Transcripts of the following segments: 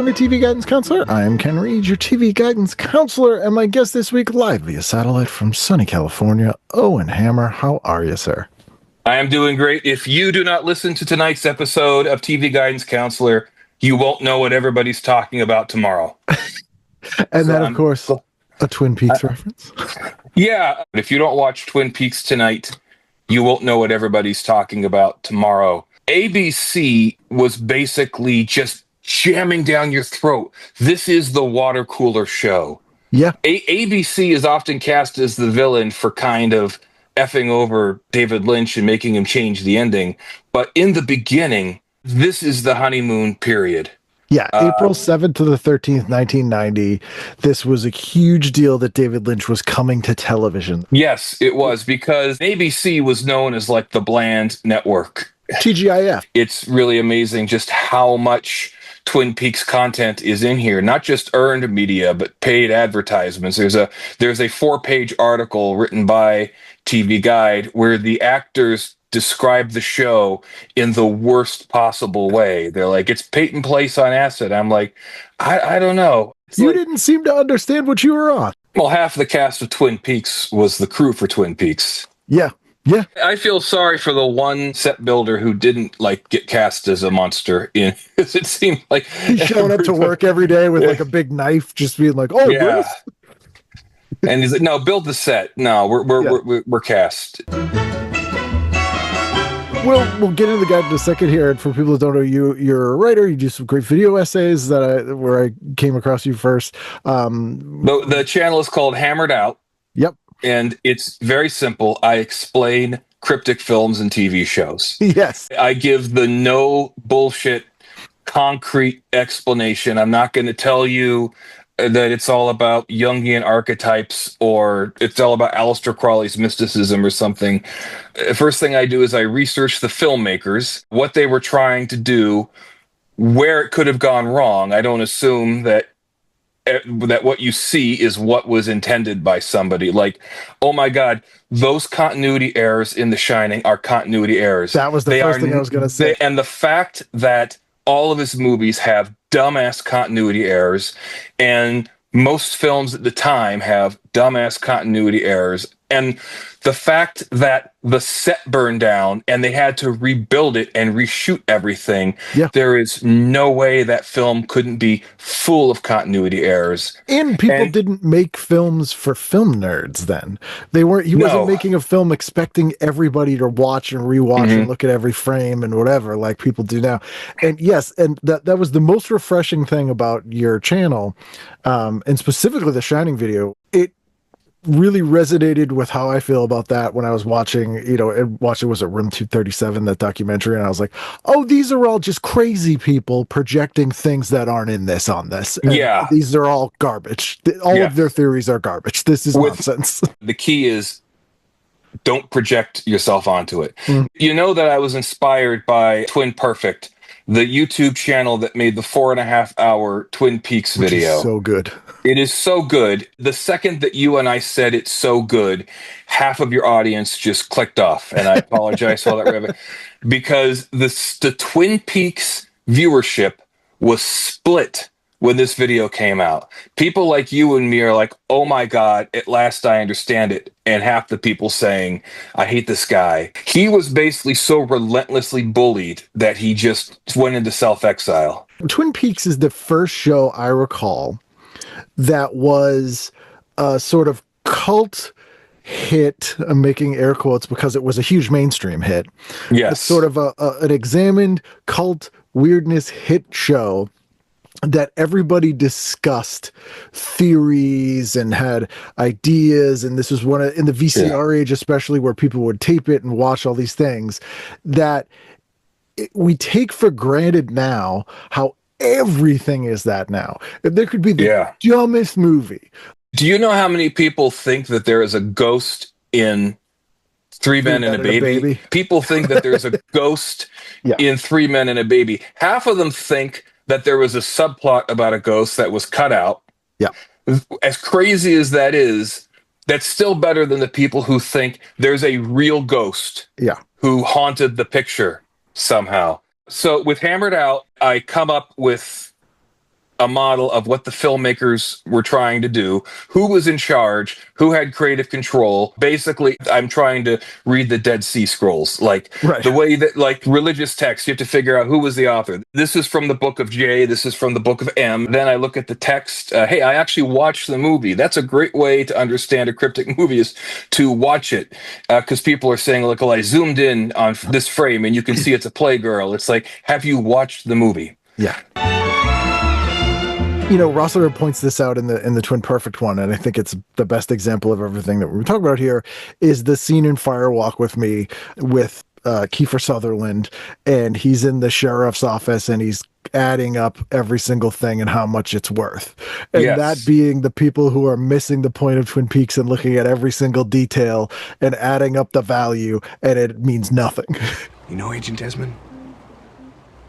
welcome to TV Guidance Counselor. I am Ken Reid, your TV Guidance Counselor, and my guest this week live via satellite from sunny California, Owen Hammer. How are you, sir? I am doing great. If you do not listen to tonight's episode of TV Guidance Counselor, you won't know what everybody's talking about tomorrow. And then, of course, a Twin Peaks reference. Yeah. If you don't watch Twin Peaks tonight, you won't know what everybody's talking about tomorrow. ABC was basically just jamming down your throat. This is the water cooler show. Yeah. ABC is often cast as the villain for kind of effing over David Lynch and making him change the ending. But in the beginning, this is the honeymoon period. Yeah, April 7th to the 13th, 1990. This was a huge deal that David Lynch was coming to television. Yes, it was, because ABC was known as like the bland network. TGIF. It's really amazing just how much Twin Peaks content is in here, not just earned media, but paid advertisements. There's a 4-page article written by TV Guide where the actors describe the show in the worst possible way. They're like, it's Peyton Place on acid. I'm like, I don't know. You didn't seem to understand what you were on. Well, half the cast of Twin Peaks was the crew for Twin Peaks. Yeah. Yeah. I feel sorry for the one set builder who didn't get cast as a monster in, because it seemed like he's showing up to work every day with like a big knife, just being like, "Oh, yeah." And he's like, "No, build the set. No, we're cast." We'll get into the guide in a second here. And for people that don't know you, you're a writer. You do some great video essays where I came across you first. The channel is called Hammered Out. Yep. And it's very simple. I explain cryptic films and TV shows. Yes. I give the no bullshit, concrete explanation. I'm not going to tell you that it's all about Jungian archetypes or it's all about Aleister Crowley's mysticism or something. First thing I do is I research the filmmakers, what they were trying to do, where it could have gone wrong. I don't assume that what you see is what was intended by somebody. Like, oh my God, those continuity errors in The Shining are continuity errors. That was the first thing I was going to say. And the fact that all of his movies have dumbass continuity errors, and most films at the time have dumbass continuity errors, and the fact that the set burned down and they had to rebuild it and reshoot everything, there is no way that film couldn't be full of continuity errors. And people didn't make films for film nerds then. He wasn't making a film expecting everybody to watch and rewatch and look at every frame and whatever like people do now. And yes, and that was the most refreshing thing about your channel, and specifically the Shining video. It really resonated with how I feel about that when I was watching, was it Room 237, that documentary, and I was like, oh, these are all just crazy people projecting things that aren't in this on this. And these are all garbage. All of their theories are garbage. This is nonsense. The key is don't project yourself onto it. You know that I was inspired by Twin Perfect, the YouTube channel that made the 4.5-hour Twin Peaks video. Which is so good. It is so good. The second that you and I said it's so good, half of your audience just clicked off. And I apologize for all that, because the Twin Peaks viewership was split when this video came out. People like you and me are like, oh my God, at last I understand it. And half the people saying, I hate this guy. He was basically so relentlessly bullied that he just went into self-exile. Twin Peaks is the first show I recall that was a sort of cult hit. I'm making air quotes because it was a huge mainstream hit. Yes. It's sort of an examined cult weirdness hit show that everybody discussed theories and had ideas. And this was in the VCR age, especially, where people would tape it and watch all these things that we take for granted now, how everything is that now. If there could be the dumbest movie. Do you know how many people think that there is a ghost in Three Men and a Baby? People think that there's a ghost in Three Men and a Baby. Half of them think that there was a subplot about a ghost that was cut out. Yeah. As crazy as that is, that's still better than the people who think there's a real ghost who haunted the picture somehow. So with Hammered Out, I come up with a model of what the filmmakers were trying to do, who was in charge, who had creative control. Basically, I'm trying to read the Dead Sea Scrolls, like Right. the way that, like religious texts, you have to figure out who was the author. This is from the book of J, this is from the book of M. Then I look at the text. Hey, I actually watched the movie. That's a great way to understand a cryptic movie, is to watch it, because people are saying, like, well, I zoomed in on this frame and you can see it's a Playgirl. It's like, have you watched the movie? Yeah. You know, Rossler points this out in the Twin Perfect one, and I think it's the best example of everything that we're talking about here, is the scene in Fire Walk with Me with Kiefer Sutherland, and he's in the sheriff's office and he's adding up every single thing and how much it's worth. And Yes. that being the people who are missing the point of Twin Peaks and looking at every single detail and adding up the value, and it means nothing. You know, Agent Desmond,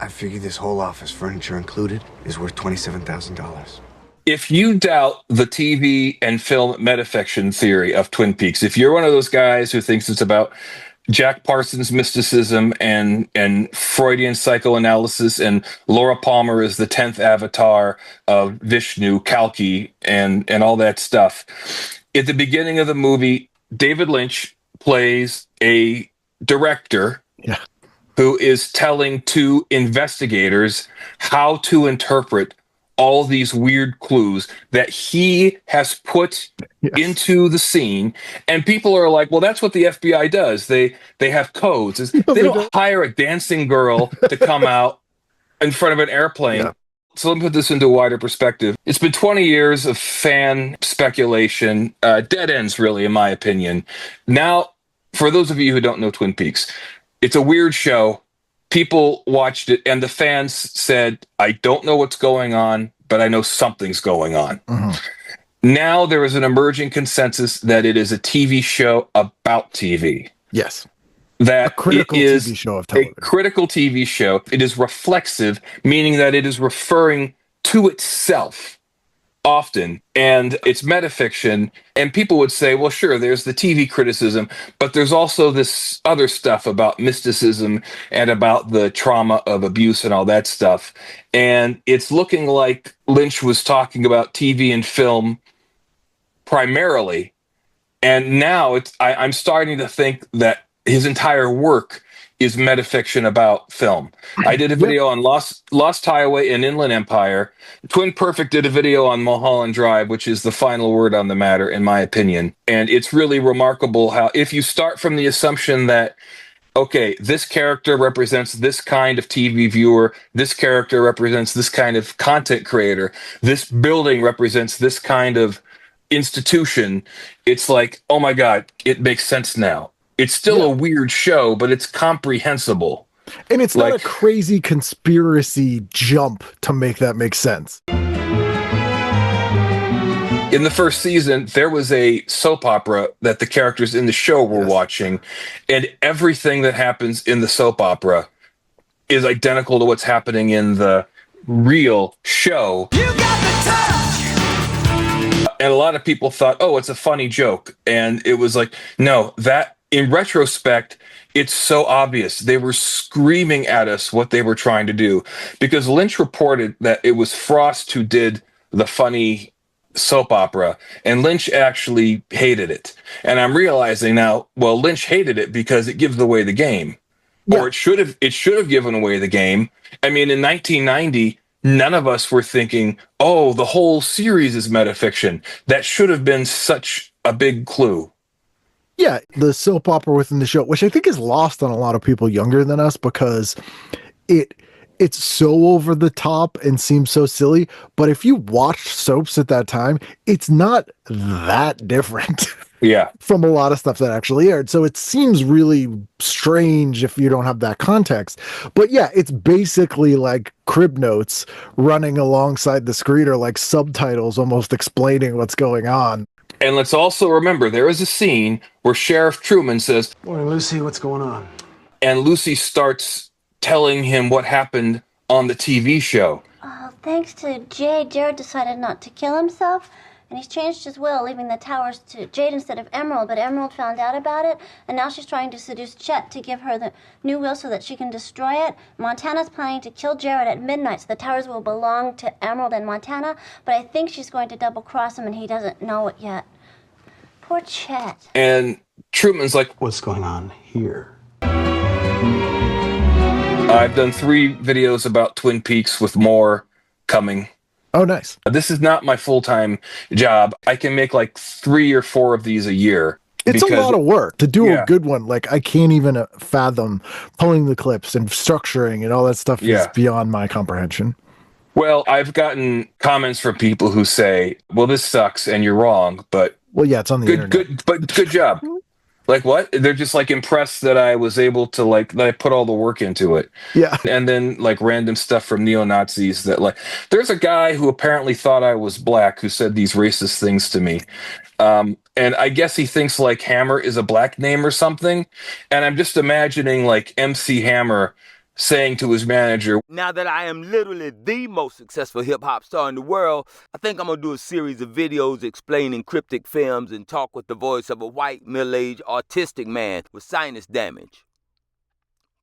I figured this whole office, furniture included, is worth $27,000. If you doubt the TV and film metafiction theory of Twin Peaks, if you're one of those guys who thinks it's about Jack Parsons' mysticism and Freudian psychoanalysis, and Laura Palmer is the 10th avatar of Vishnu, Kalki, and all that stuff. At the beginning of the movie, David Lynch plays a director who is telling two investigators how to interpret all these weird clues that he has put into the scene. And people are like, well, that's what the FBI does. They have codes. They don't hire a dancing girl to come out in front of an airplane. Yeah. So let me put this into a wider perspective. It's been 20 years of fan speculation, dead ends, really, in my opinion. Now, for those of you who don't know Twin Peaks, it's a weird show. People watched it, and the fans said, I don't know what's going on, but I know something's going on. Now there is an emerging consensus that it is a TV show about TV. Yes. That a critical it is TV show of television. A critical TV show. It is reflexive, meaning that it is referring to itself often, and it's metafiction. And people would say, well, sure, there's the TV criticism, but there's also this other stuff about mysticism and about the trauma of abuse and all that stuff. And it's looking like Lynch was talking about TV and film primarily, and now I'm starting to think that his entire work is metafiction about film. I did a video on Lost Highway and Inland Empire. Twin Perfect did a video on Mulholland Drive, which is the final word on the matter, in my opinion. And it's really remarkable how, if you start from the assumption that, okay, this character represents this kind of TV viewer, this character represents this kind of content creator, this building represents this kind of institution, it's like, oh my God, it makes sense now. It's still a weird show, but it's comprehensible. And it's not a crazy conspiracy jump to make that make sense. In the first season, there was a soap opera that the characters in the show were watching, and everything that happens in the soap opera is identical to what's happening in the real show. You got the touch! And a lot of people thought, oh, it's a funny joke. And it was like, no, that, in retrospect, it's so obvious. They were screaming at us what they were trying to do, because Lynch reported that it was Frost who did the funny soap opera, and Lynch actually hated it. And I'm realizing now, well, Lynch hated it because it gives away the game, or it should have given away the game. I mean, in 1990, none of us were thinking, oh, the whole series is metafiction. That should have been such a big clue. Yeah, the soap opera within the show, which I think is lost on a lot of people younger than us, because it's so over the top and seems so silly. But if you watched soaps at that time, it's not that different. Yeah. From a lot of stuff that actually aired. So it seems really strange if you don't have that context. But yeah, it's basically like crib notes running alongside the screen, or like subtitles almost explaining what's going on. And let's also remember, there is a scene where Sheriff Truman says, Morning, Lucy, what's going on? And Lucy starts telling him what happened on the TV show. Thanks to Jay, Jared decided not to kill himself. and he's changed his will, leaving the towers to Jade instead of Emerald, but Emerald found out about it, and now she's trying to seduce Chet to give her the new will so that she can destroy it. Montana's planning to kill Jared at midnight, so the towers will belong to Emerald and Montana, but I think she's going to double-cross him, and he doesn't know it yet. Poor Chet. And Truman's like, what's going on here? I've done 3 videos about Twin Peaks with more coming. Oh, nice. This is not my full-time job. I can make like 3 or 4 of these a year. It's a lot of work to do a good one. Like, I can't even fathom pulling the clips and structuring and all that stuff is beyond my comprehension. Well, I've gotten comments from people who say, well, this sucks and you're wrong, but... Well, yeah, it's on the internet. Good job. Like what? They're just like impressed that I was able to that I put all the work into it. Yeah. And then like random stuff from neo-Nazis that like, there's a guy who apparently thought I was black who said these racist things to me. And I guess he thinks like Hammer is a black name or something. And I'm just imagining like MC Hammer saying to his manager, now that I am literally the most successful hip-hop star in the world, I think I'm going to do a series of videos explaining cryptic films and talk with the voice of a white, middle-aged, autistic man with sinus damage.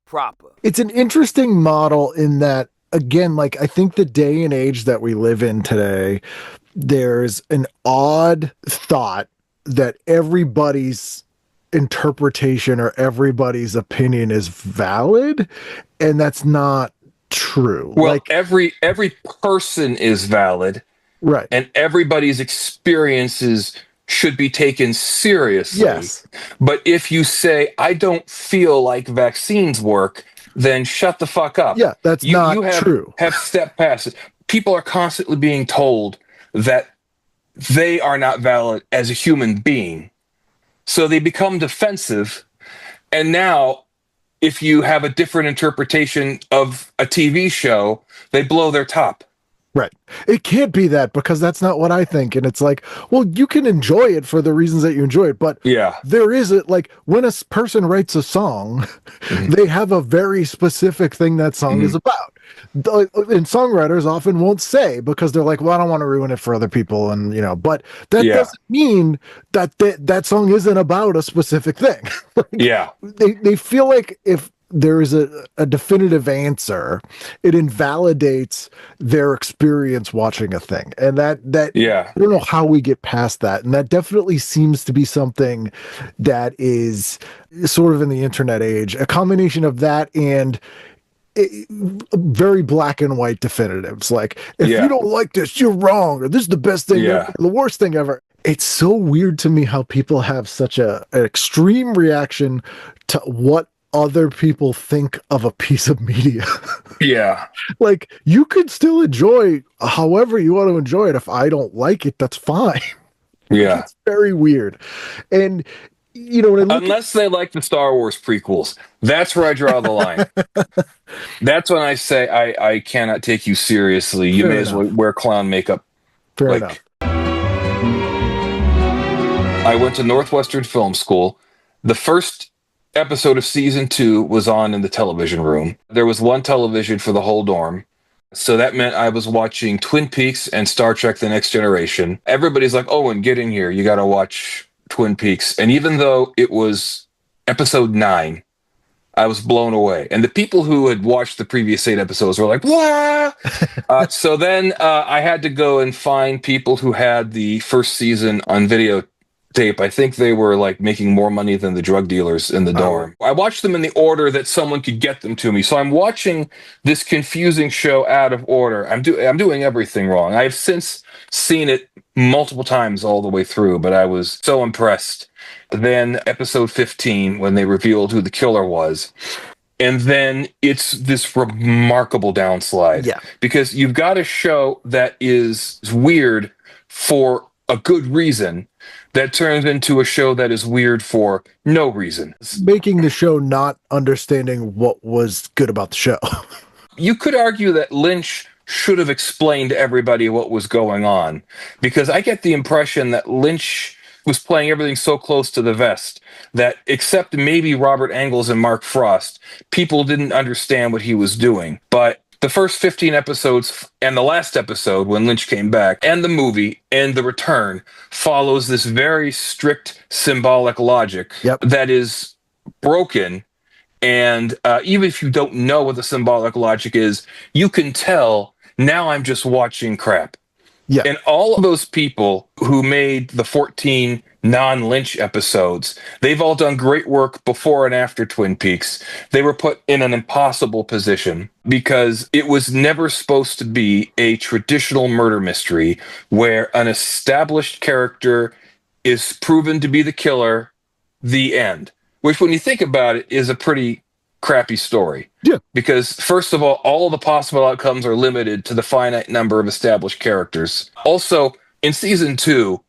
Proper. It's an interesting model in that, again, like, I think the day and age that we live in today, there's an odd thought that everybody's interpretation or everybody's opinion is valid, and that's not true. Well, like every person is valid, right? And everybody's experiences should be taken seriously. Yes. But if you say I don't feel like vaccines work, then shut the fuck up. Yeah, that's not true. Have stepped past it. People are constantly being told that they are not valid as a human being. So they become defensive, and now if you have a different interpretation of a TV show, they blow their top. Right. It can't be that, because that's not what I think. And it's like, well, you can enjoy it for the reasons that you enjoy it, but there is like when a person writes a song, they have a very specific thing that song is about. And songwriters often won't say, because they're like, well, I don't want to ruin it for other people, and but that doesn't mean that that song isn't about a specific thing. They feel like if there is a definitive answer, it invalidates their experience watching a thing. And that I don't know how we get past that. And that definitely seems to be something that is sort of in the internet age, a combination of that and very black and white definitives. Like, if you don't like this, you're wrong, or this is the best thing ever, the worst thing ever. It's so weird to me how people have such an extreme reaction to what other people think of a piece of media. Like, you could still enjoy however you want to enjoy it. If I don't like it, that's fine. It's very weird. And when unless they like the Star Wars prequels, that's where I draw the line. That's when I say I cannot take you seriously. You may as well wear clown makeup. Fair enough. I went to Northwestern Film School. The first episode of season 2 was on in the television room. There was one television for the whole dorm. So that meant I was watching Twin Peaks and Star Trek The Next Generation. Everybody's like, Owen, get in here. You got to watch Twin Peaks. And even though it was episode 9, I was blown away. And the people who had watched the previous 8 episodes were like, what? So then I had to go and find people who had the first season on videotape. I think they were like making more money than the drug dealers in the dorm. I watched them in the order that someone could get them to me. So I'm watching this confusing show out of order. I'm doing everything wrong. I've since seen it multiple times all the way through, but I was so impressed. Then episode 15, when they revealed who the killer was. And then it's this remarkable downslide. Because you've got a show that is weird for a good reason that turns into a show that is weird for no reason. Making the show not understanding what was good about the show. You could argue that Lynch should have explained to everybody what was going on, because I get the impression that Lynch was playing everything so close to the vest that, except maybe Robert Engels and Mark Frost, people didn't understand what he was doing. But the first 15 episodes and the last episode when Lynch came back, and the movie and the return follows this very strict symbolic logic that is broken. And even if you don't know what the symbolic logic is, you can tell, now I'm just watching crap. Yeah. And all of those people who made the 14 non-Lynch episodes, they've all done great work before and after Twin Peaks. They were put in an impossible position because it was never supposed to be a traditional murder mystery where an established character is proven to be the killer, the end. Which, when you think about it, is a pretty crappy story. Yeah. Because, first of all the possible outcomes are limited to the finite number of established characters. Also, in season 2,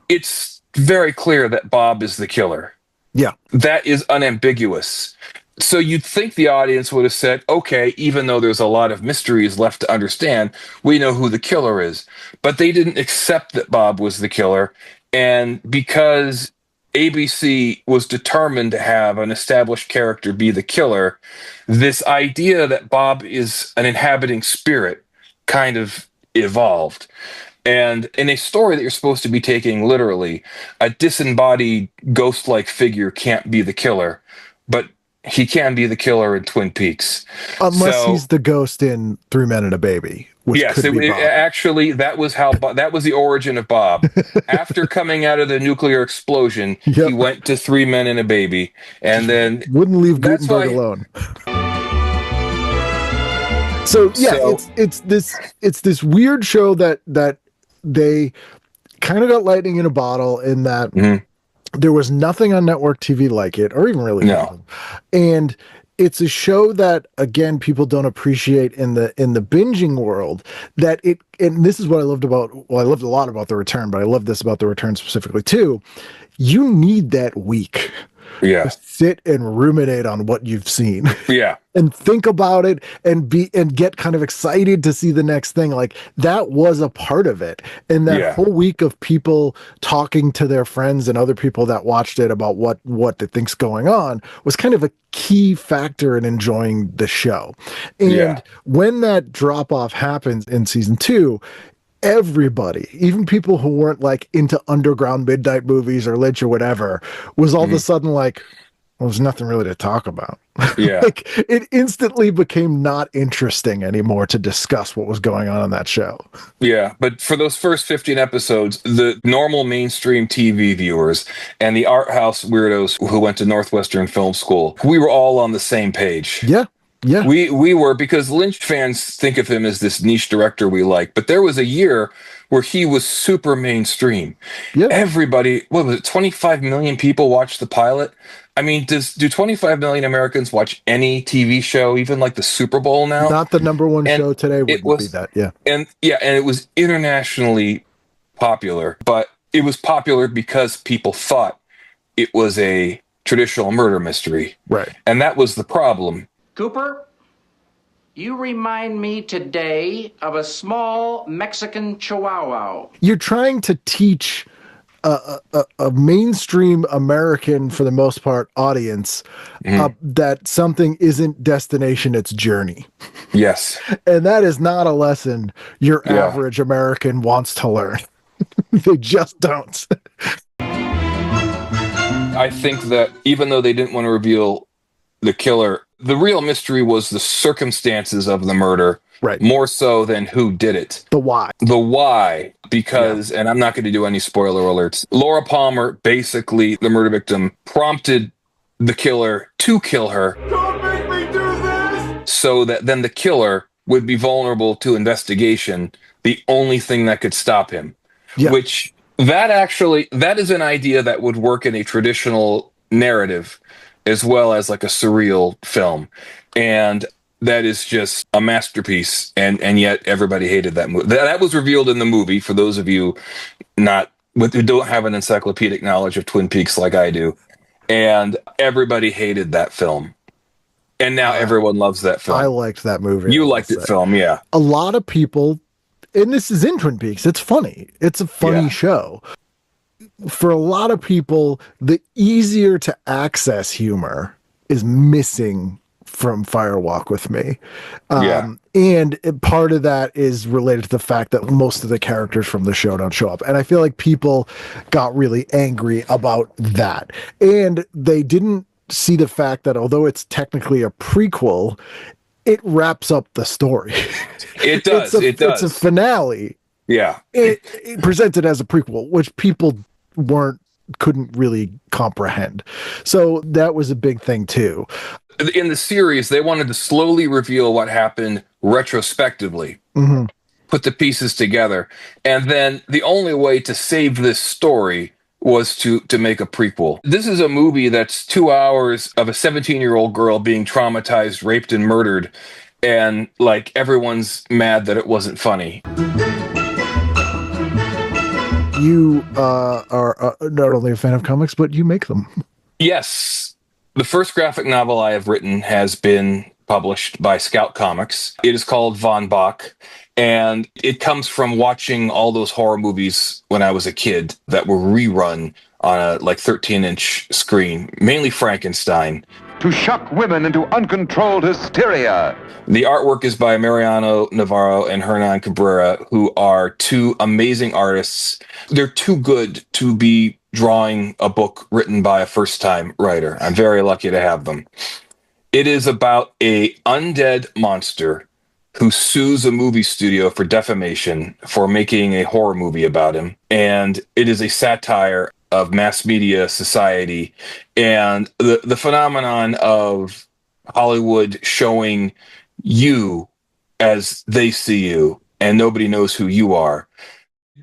it's very clear that Bob is the killer. Yeah. That is unambiguous. So you'd think the audience would have said, okay, even though there's a lot of mysteries left to understand, we know who the killer is. But they didn't accept that Bob was the killer. And because ABC was determined to have an established character be the killer, this idea that Bob is an inhabiting spirit kind of evolved. And in a story that you're supposed to be taking literally, a disembodied ghost-like figure can't be the killer, but he can be the killer in Twin Peaks. Unless he's the ghost in Three Men and a Baby. Which yes, actually, that was that was the origin of Bob. After coming out of the nuclear explosion, he went to Three Men and a Baby, and then wouldn't leave Gutenberg alone. So yeah, it's this weird show that they kind of got lightning in a bottle in that there was nothing on network TV like it, or even really nothing. And it's a show that, again, people don't appreciate in the binging world. That it, and this is what I loved about. Well, I loved a lot about The Return, but I love this about The Return specifically too. You need that week to sit and ruminate on what you've seen. Yeah. And think about it and get kind of excited to see the next thing. Like, that was a part of it. And that whole week of people talking to their friends and other people that watched it about what they think's going on was kind of a key factor in enjoying the show. And when that drop off happens in season 2, everybody, even people who weren't like into underground midnight movies or Lynch or whatever, was all of a sudden like, well, there's nothing really to talk about. Yeah. Like, it instantly became not interesting anymore to discuss what was going on that show. Yeah, but for those first 15 episodes, the normal mainstream TV viewers and the art house weirdos who went to Northwestern Film School, we were all on the same page. Yeah. Yeah. We were, because Lynch fans think of him as this niche director we like, but there was a year where he was super mainstream. Yeah. Everybody, what was it, 25 million people watched the pilot? I mean, do 25 million Americans watch any TV show, even like the Super Bowl now? Not the number one show today wouldn't be that, yeah. And it was internationally popular, but it was popular because people thought it was a traditional murder mystery. Right. And that was the problem. Cooper, you remind me today of a small Mexican chihuahua. You're trying to teach a mainstream American, for the most part, audience that something isn't destination, it's journey. Yes. And that is not a lesson your average American wants to learn. They just don't. I think that even though they didn't want to reveal the killer, the real mystery was the circumstances of the murder, right? More so than who did it. The why. The why, because, and I'm not going to do any spoiler alerts, Laura Palmer, basically the murder victim, prompted the killer to kill her. Don't make me do this! So that then the killer would be vulnerable to investigation, the only thing that could stop him. Yeah. Which, that is an idea that would work in a traditional narrative as well as like a surreal film. And that is just a masterpiece. And yet everybody hated that movie. That was revealed in the movie, for those of you who don't have an encyclopedic knowledge of Twin Peaks like I do. And everybody hated that film. And now everyone loves that film. I liked that movie. You liked it, film, yeah. A lot of people, and this is in Twin Peaks, it's funny. It's a funny show. For a lot of people, the easier to access humor is missing from Fire Walk with Me. Yeah. And part of that is related to the fact that most of the characters from the show don't show up. And I feel like people got really angry about that. And they didn't see the fact that although it's technically a prequel, it wraps up the story. It does. It's a finale. Yeah. It presented as a prequel, which people couldn't really comprehend. So that was a big thing too. In the series, they wanted to slowly reveal what happened retrospectively, put the pieces together. And then the only way to save this story was to make a prequel. This is a movie that's 2 hours of a 17-year-old girl being traumatized, raped, and murdered. And like everyone's mad that it wasn't funny. You are not only a fan of comics, but you make them. Yes. The first graphic novel I have written has been published by Scout Comics. It is called Von Bach, and it comes from watching all those horror movies when I was a kid that were rerun on a 13-inch screen, mainly Frankenstein. To shock women into uncontrolled hysteria. The artwork is by Mariano Navarro and Hernan Cabrera, who are two amazing artists. They're too good to be drawing a book written by a first-time writer. I'm very lucky to have them. It is about a undead monster who sues a movie studio for defamation for making a horror movie about him. And it is a satire of mass media society and the phenomenon of Hollywood showing you as they see you and nobody knows who you are.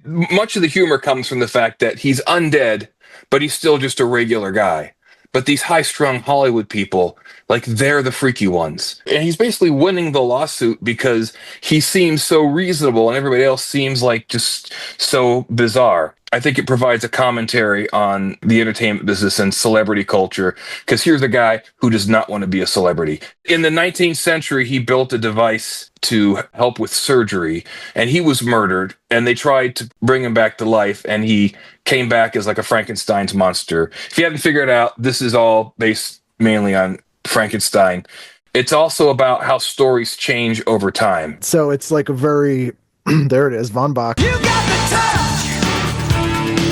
Much of the humor comes from the fact that he's undead, but he's still just a regular guy. But these high-strung Hollywood people, they're the freaky ones. And he's basically winning the lawsuit because he seems so reasonable and everybody else seems just so bizarre. I think it provides a commentary on the entertainment business and celebrity culture, because here's a guy who does not want to be a celebrity. In the 19th century, he built a device to help with surgery, and he was murdered, and they tried to bring him back to life, and he came back as a Frankenstein's monster. If you haven't figured it out, this is all based mainly on Frankenstein. It's also about how stories change over time. So it's a very, there it is, Von Bach. You got the touch!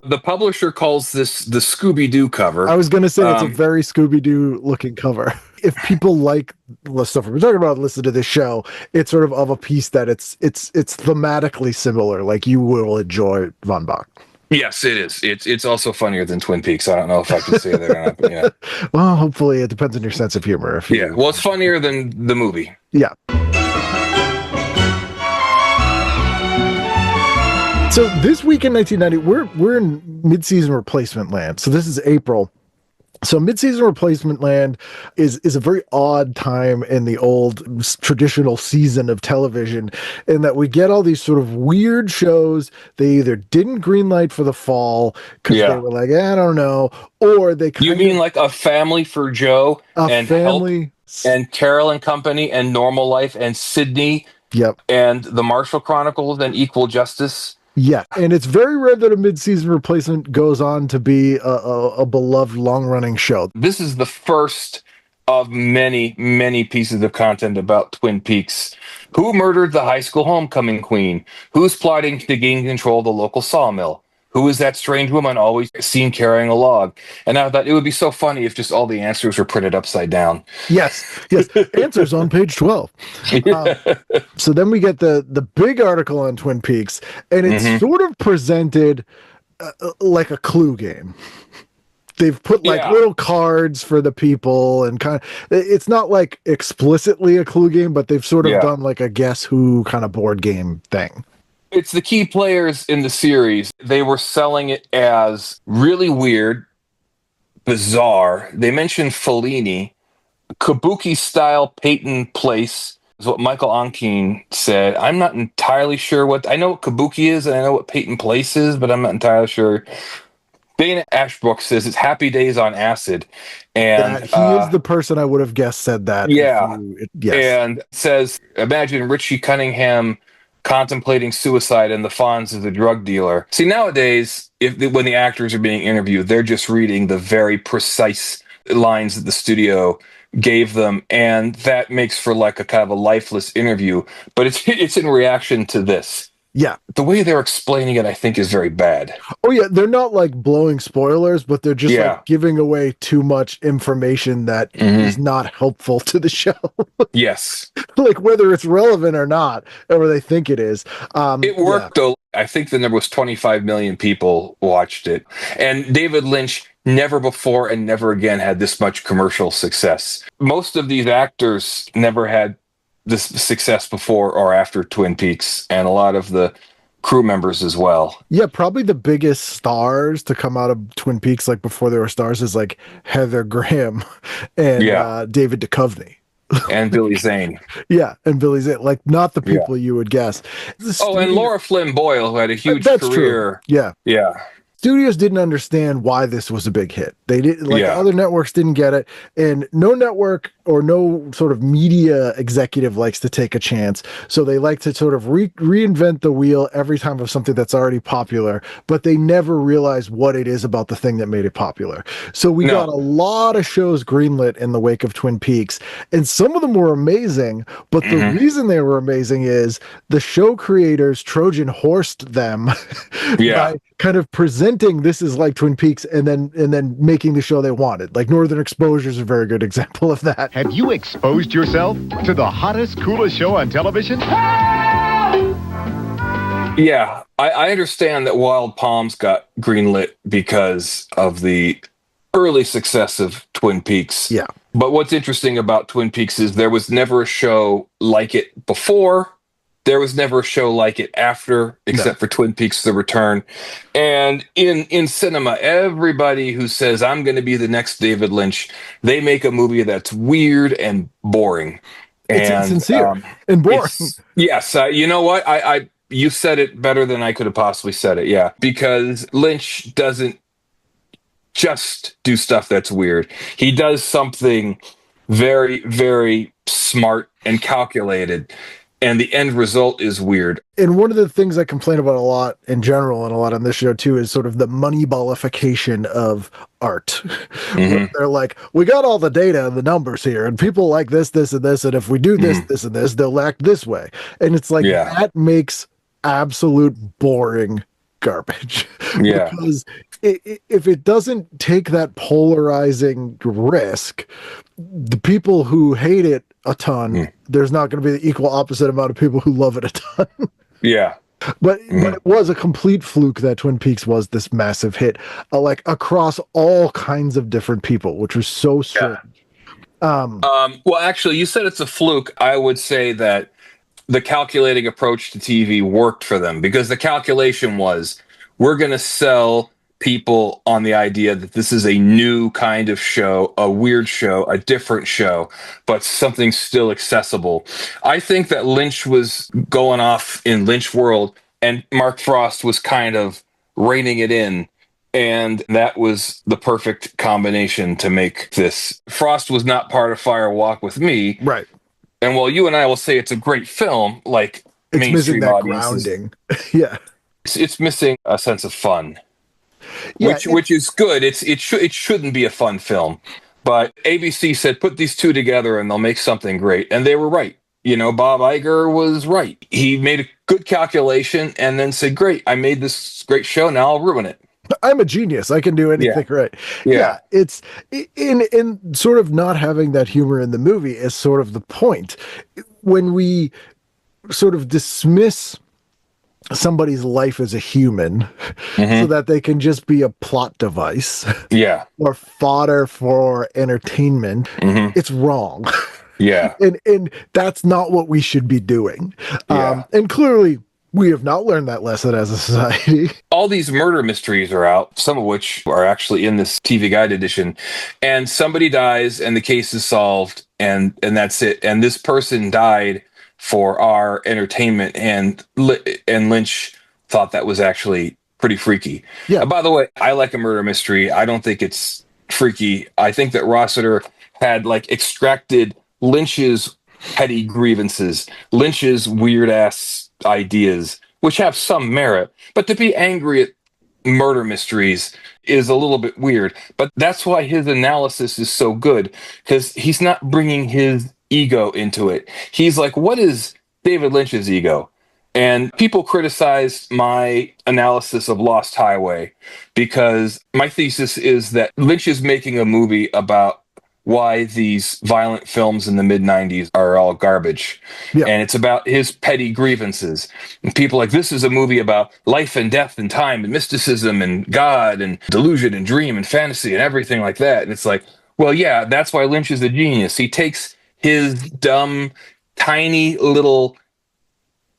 The publisher calls this the Scooby-Doo cover. I was going to say it's a very Scooby-Doo looking cover. If people like the stuff we're talking about, listen to this show, it's sort of a piece that it's thematically similar. You will enjoy Von Bach. Yes, it is. It's also funnier than Twin Peaks. I don't know if I can say that or not, but yeah. Well, hopefully it depends on your sense of humor. Well, it's funnier than the movie. Yeah. So this week in 1990, we're in mid-season replacement land. So this is April. So mid-season replacement land is a very odd time in the old traditional season of television, in that we get all these sort of weird shows. They either didn't greenlight for the fall because they were I don't know, or they You mean A Family for Joe and Family Help and Carol and Company and Normal Life and Sydney? Yep. And The Marshall Chronicles and Equal Justice? Yeah, and it's very rare that a mid-season replacement goes on to be a beloved long-running show. This is the first of many, many pieces of content about Twin Peaks. Who murdered the high school homecoming queen? Who's plotting to gain control of the local sawmill? Who is that strange woman always seen carrying a log? And I thought it would be so funny if just all the answers were printed upside down. Yes. Answers on page 12. So then we get the big article on Twin Peaks, and it's sort of presented like a clue game. They've put little cards for the people, and it's not explicitly a clue game, but they've sort of done a guess who kind of board game thing. It's the key players in the series. They were selling it as really weird, bizarre. They mentioned Fellini, Kabuki-style Peyton Place is what Michael Onkine said. I'm not entirely sure I know what Kabuki is, and I know what Peyton Place is, but I'm not entirely sure. Dana Ashbrook says it's Happy Days on Acid. And he is the person I would have guessed said that. Yeah. Yes. And says, imagine Richie Cunningham contemplating suicide and the Fonz is a drug dealer. See, nowadays, when the actors are being interviewed, they're just reading the very precise lines that the studio gave them, and that makes for like a kind of a lifeless interview. But it's in reaction to this. Yeah. The way they're explaining it, I think, is very bad. Oh, yeah. They're not like blowing spoilers, but they're just like giving away too much information that is not helpful to the show. Yes. Like whether it's relevant or not, or they think it is. It worked, though. I think the number was 25 million people watched it. And David Lynch never before and never again had this much commercial success. Most of these actors never had this success before or after Twin Peaks, and a lot of the crew members as well. Yeah, probably the biggest stars to come out of Twin Peaks, like before they were stars, is like Heather Graham and David Duchovny. And Billy Zane. Yeah, and Billy Zane. Like, not the people you would guess. And Laura Flynn Boyle, who had a huge career. True. Yeah. Yeah. Studios didn't understand why this was a big hit. They didn't, like, other networks didn't get it, and no network or no sort of media executive likes to take a chance. So they like to sort of reinvent the wheel every time of something that's already popular, but they never realize what it is about the thing that made it popular. So we got a lot of shows greenlit in the wake of Twin Peaks, and some of them were amazing, but the reason they were amazing is the show creators Trojan horsed them by kind of presenting this is like Twin Peaks and then making the show they wanted. Like Northern Exposure is a very good example of that. Have you exposed yourself to the hottest, coolest show on television? Yeah, I understand that Wild Palms got greenlit because of the early success of Twin Peaks. Yeah. But what's interesting about Twin Peaks is there was never a show like it before. There was never a show like it after, except for Twin Peaks: The Return. And in cinema, everybody who says, I'm going to be the next David Lynch, they make a movie that's weird and boring. It's insincere and boring. Yes. You know what? You said it better than I could have possibly said it. Yeah. Because Lynch doesn't just do stuff that's weird. He does something very, very smart and calculated. And the end result is weird. And one of the things I complain about a lot in general and a lot on this show too is sort of the moneyballification of art. They're like, we got all the data and the numbers here, and people like this, this, and this, and if we do this, this, and this, they'll act this way. And it's like, that makes absolute boring garbage. Because if it doesn't take that polarizing risk, the people who hate it a ton, there's not going to be the equal opposite amount of people who love it a ton. But it was a complete fluke that Twin Peaks was this massive hit, like across all kinds of different people, which was so strange. Well, actually, you said it's a fluke. I would say that the calculating approach to TV worked for them, because the calculation was, we're going to sell people on the idea that this is a new kind of show, a weird show, a different show, but something still accessible. I think that Lynch was going off in Lynch world, and Mark Frost was kind of reining it in. And that was the perfect combination to make this. Frost was not part of Fire Walk with Me. Right. And while you and I will say it's a great film, like it's missing mainstream that audiences, grounding. Yeah. It's missing a sense of fun. Which is good. It shouldn't be a fun film, but ABC said put these two together and they'll make something great, and they were right. You know, Bob Iger was right. He made a good calculation and then said, "Great, I made this great show. Now I'll ruin it. I'm a genius. I can do anything right." Yeah, it's in sort of not having that humor in the movie is sort of the point. When we sort of dismiss somebody's life as a human so that they can just be a plot device or fodder for entertainment, it's wrong. And that's not what we should be doing. And clearly we have not learned that lesson as a society. All these murder mysteries are out, some of which are actually in this TV Guide edition, and somebody dies and the case is solved, and that's it. And this person died for our entertainment, and Lynch thought that was actually pretty freaky. By the way, I like a murder mystery. I don't think it's freaky. I think that Rossiter had like extracted Lynch's petty grievances, Lynch's weird ass ideas, which have some merit, but to be angry at murder mysteries is a little bit weird. But that's why his analysis is so good, because he's not bringing his ego into it. He's like, what is David Lynch's ego? And people criticized my analysis of Lost Highway because my thesis is that Lynch is making a movie about why these violent films in the mid-90s are all garbage. Yeah. And it's about his petty grievances. And people are like, this is a movie about life and death and time and mysticism and God and delusion and dream and fantasy and everything like that. And it's like, well, yeah, that's why Lynch is a genius. He takes his dumb, tiny little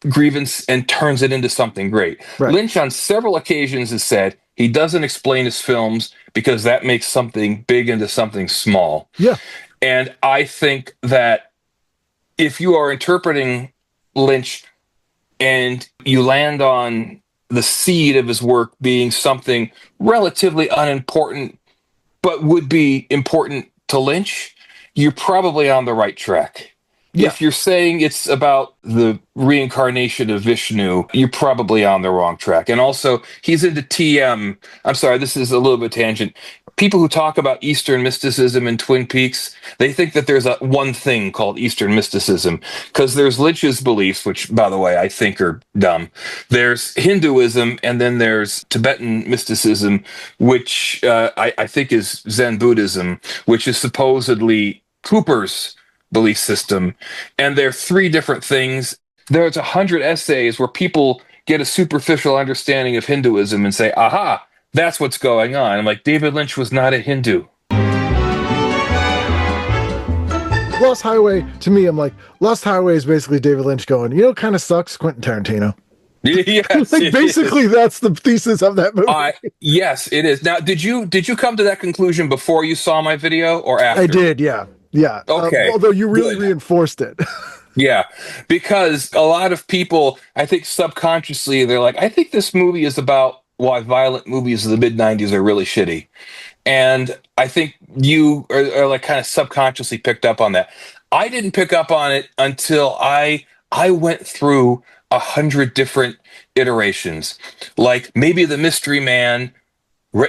grievance and turns it into something great. Right. Lynch on several occasions has said he doesn't explain his films because that makes something big into something small. Yeah. And I think that if you are interpreting Lynch and you land on the seed of his work being something relatively unimportant but would be important to Lynch, you're probably on the right track. Yeah. If you're saying it's about the reincarnation of Vishnu, you're probably on the wrong track. And also, he's into TM. I'm sorry, this is a little bit tangent. People who talk about Eastern mysticism in Twin Peaks, they think that there's one thing called Eastern mysticism, because there's Lynch's beliefs, which, by the way, I think are dumb. There's Hinduism, and then there's Tibetan mysticism, which I think is Zen Buddhism, which is supposedly Cooper's belief system. And they're three different things. There's 100 essays where people get a superficial understanding of Hinduism and say, aha, that's what's going on. I'm like, David Lynch was not a Hindu. Lost Highway, to me, I'm like, Lost Highway is basically David Lynch going, you know, kind of sucks, Quentin Tarantino. Yes, like, basically, that's the thesis of that movie. Yes, it is. Now, did you come to that conclusion before you saw my video or after? I did, yeah. Yeah. Okay. Although you really reinforced it. Yeah, because a lot of people, I think subconsciously, they're like, I think this movie is about why violent movies of the mid-90s are really shitty. And I think you are like kind of subconsciously picked up on that. I didn't pick up on it until I went through 100 different iterations. Like maybe the Mystery Man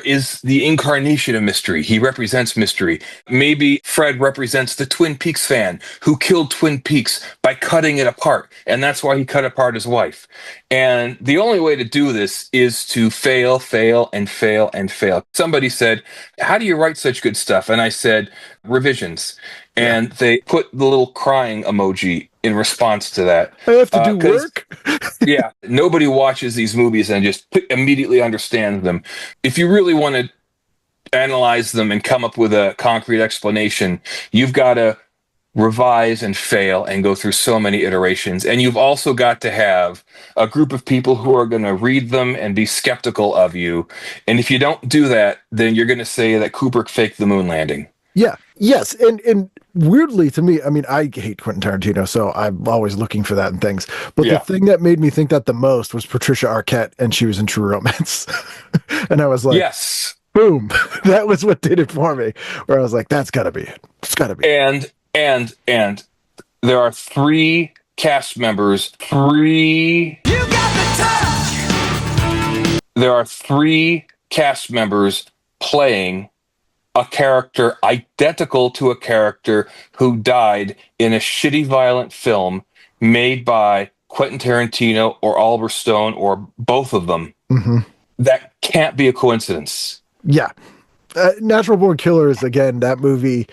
is the incarnation of mystery. He represents mystery. Maybe Fred represents the Twin Peaks fan who killed Twin Peaks by cutting it apart. And that's why he cut apart his wife. And the only way to do this is to fail, and fail, and fail. Somebody said, how do you write such good stuff? And I said, revisions. And they put the little crying emoji in response to that. I have to do work? Yeah, nobody watches these movies and just immediately understands them. If you really want to analyze them and come up with a concrete explanation, you've got to revise and fail and go through so many iterations. And you've also got to have a group of people who are going to read them and be skeptical of you. And if you don't do that, then you're going to say that Kubrick faked the moon landing. Yeah. Yes. And weirdly to me, I mean, I hate Quentin Tarantino, so I'm always looking for that in things. But the thing that made me think that the most was Patricia Arquette, and she was in True Romance. And I was like, yes, boom. That was what did it for me. Where I was like, that's gotta be it. It's gotta be it. And there are three cast members. You got the touch! There are three cast members playing a character identical to a character who died in a shitty violent film made by Quentin Tarantino or Oliver Stone or both of them. Mm-hmm. That can't be a coincidence. Yeah. Natural Born Killers, again, that movie,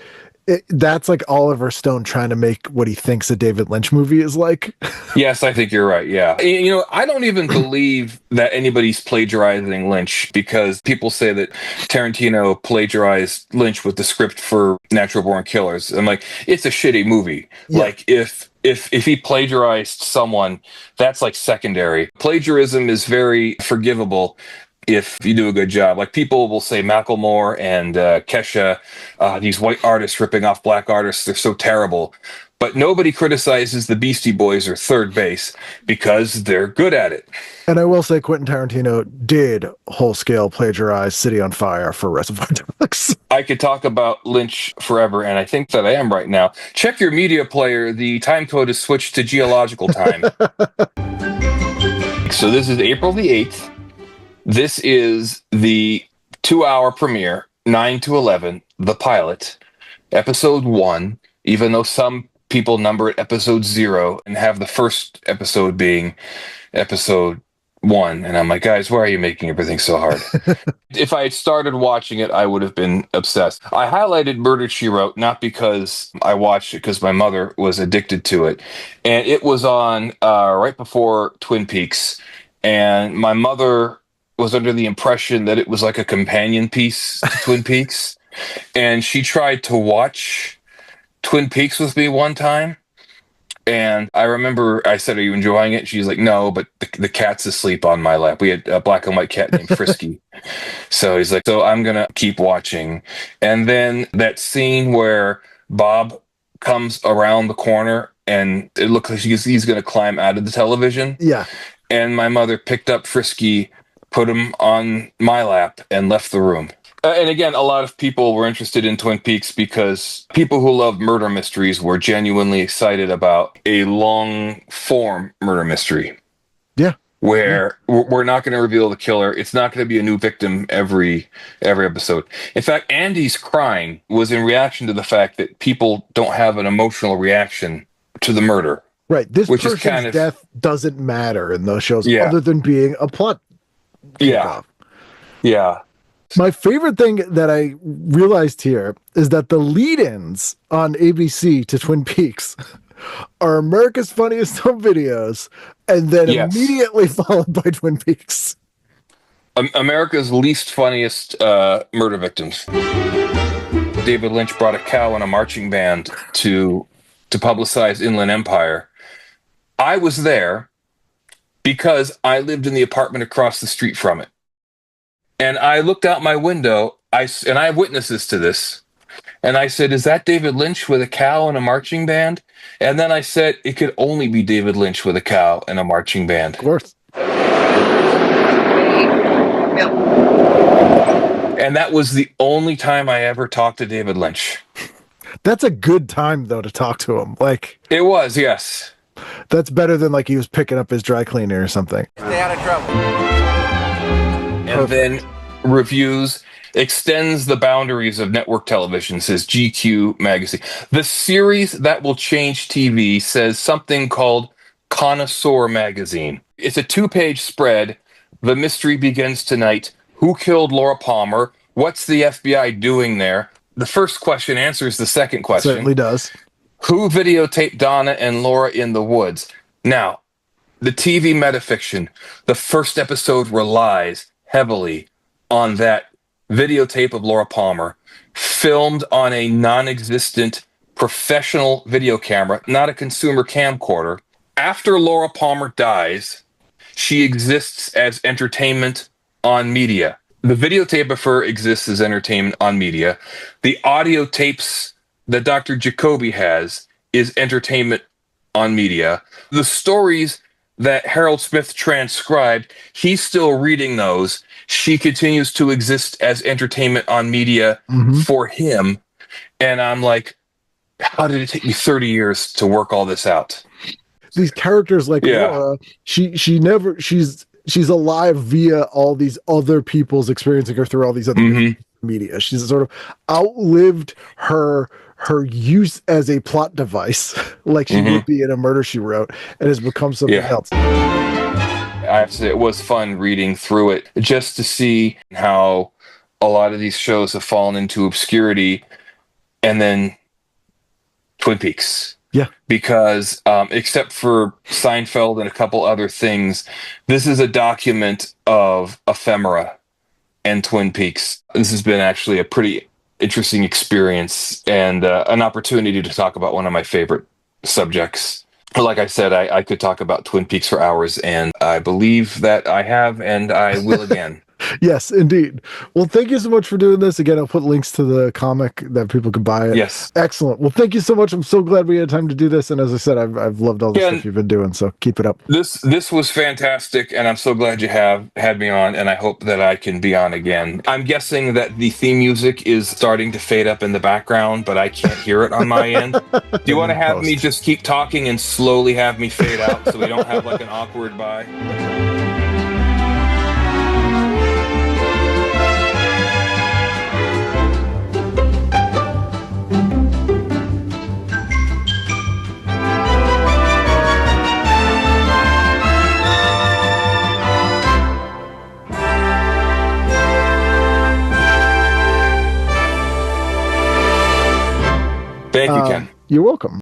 that's like Oliver Stone trying to make what he thinks a David Lynch movie is like. Yes, I think you're right. Yeah. You know, I don't even believe that anybody's plagiarizing Lynch, because people say that Tarantino plagiarized Lynch with the script for Natural Born Killers. I'm like, it's a shitty movie. Yeah. Like if he plagiarized someone, that's like secondary. Plagiarism is very forgivable if you do a good job. Like people will say Macklemore and Kesha, these white artists ripping off black artists, they're so terrible. But nobody criticizes the Beastie Boys or Third Base because they're good at it. And I will say Quentin Tarantino did whole-scale plagiarize City on Fire for Reservoir Dogs. I could talk about Lynch forever, and I think that I am right now. Check your media player. The time code is switched to geological time. So this is April the 8th. This is the 2-hour premiere, 9 to 11, the pilot, episode 1, even though some people number it episode 0 and have the first episode being episode 1. And I'm like, guys, why are you making everything so hard? If I had started watching it, I would have been obsessed. I highlighted Murder, She Wrote, not because I watched it, because my mother was addicted to it. And it was on right before Twin Peaks. And my mother was under the impression that it was like a companion piece to Twin Peaks. And she tried to watch Twin Peaks with me one time. And I remember I said, "Are you enjoying it?" She's like, "No, but the cat's asleep on my lap." We had a black and white cat named Frisky. So he's like, "So I'm going to keep watching." And then that scene where Bob comes around the corner and it looks like he's going to climb out of the television. Yeah. And my mother picked up Frisky, put him on my lap, and left the room. And again, a lot of people were interested in Twin Peaks because people who love murder mysteries were genuinely excited about a long-form murder mystery. Yeah. Where we're not going to reveal the killer. It's not going to be a new victim every episode. In fact, Andy's crying was in reaction to the fact that people don't have an emotional reaction to the murder. Right. This person's death doesn't matter in those shows other than being a plot. Yeah. Yeah. My favorite thing that I realized here is that the lead-ins on ABC to Twin Peaks are America's Funniest Home Videos, and then immediately followed by Twin Peaks. America's least funniest murder victims. David Lynch brought a cow and a marching band to publicize Inland Empire. I was there because I lived in the apartment across the street from it. And I looked out my window, and I have witnesses to this. And I said, "Is that David Lynch with a cow and a marching band?" And then I said, it could only be David Lynch with a cow and a marching band. Of course. And that was the only time I ever talked to David Lynch. That's a good time, though, to talk to him. Like, it was, yes. That's better than like he was picking up his dry cleaner or something. Stay out of trouble. And then reviews extends the boundaries of network television, says GQ magazine. The series that will change TV says something called Connoisseur magazine. It's a 2-page spread. The mystery begins tonight. Who killed Laura Palmer? What's the FBI doing there? The first question answers the second question. Certainly does. Who videotaped Donna and Laura in the woods? Now, the TV metafiction, the first episode relies heavily on that videotape of Laura Palmer, filmed on a non-existent professional video camera, not a consumer camcorder. After Laura Palmer dies, she exists as entertainment on media. The videotape of her exists as entertainment on media. The audio tapes that Dr. Jacoby has is entertainment on media. The stories that Harold Smith transcribed, he's still reading those. She continues to exist as entertainment on media for him. And I'm like, how did it take me 30 years to work all this out? These characters like Laura, she's alive via all these other people's experiencing her through all these other media. She's sort of outlived her use as a plot device, like she would be in a Murder, She Wrote, and has become something else. I have to say, it was fun reading through it just to see how a lot of these shows have fallen into obscurity, and then Twin Peaks. Yeah. Because except for Seinfeld and a couple other things, this is a document of ephemera and Twin Peaks. This has been actually a pretty interesting experience and an opportunity to talk about one of my favorite subjects. Like I said, I could talk about Twin Peaks for hours, and I believe that I have, and I will again. Yes, indeed. Well, thank you so much for doing this. Again, I'll put links to the comic that people can buy it. Yes. Excellent. Well, thank you so much. I'm so glad we had time to do this. And as I said, I've loved all the stuff you've been doing. So keep it up. This was fantastic, and I'm so glad you have had me on, and I hope that I can be on again. I'm guessing that the theme music is starting to fade up in the background, but I can't hear it on my end. Do you want to have me just keep talking and slowly have me fade out so we don't have like an awkward bye? Thank you, Ken. You're welcome.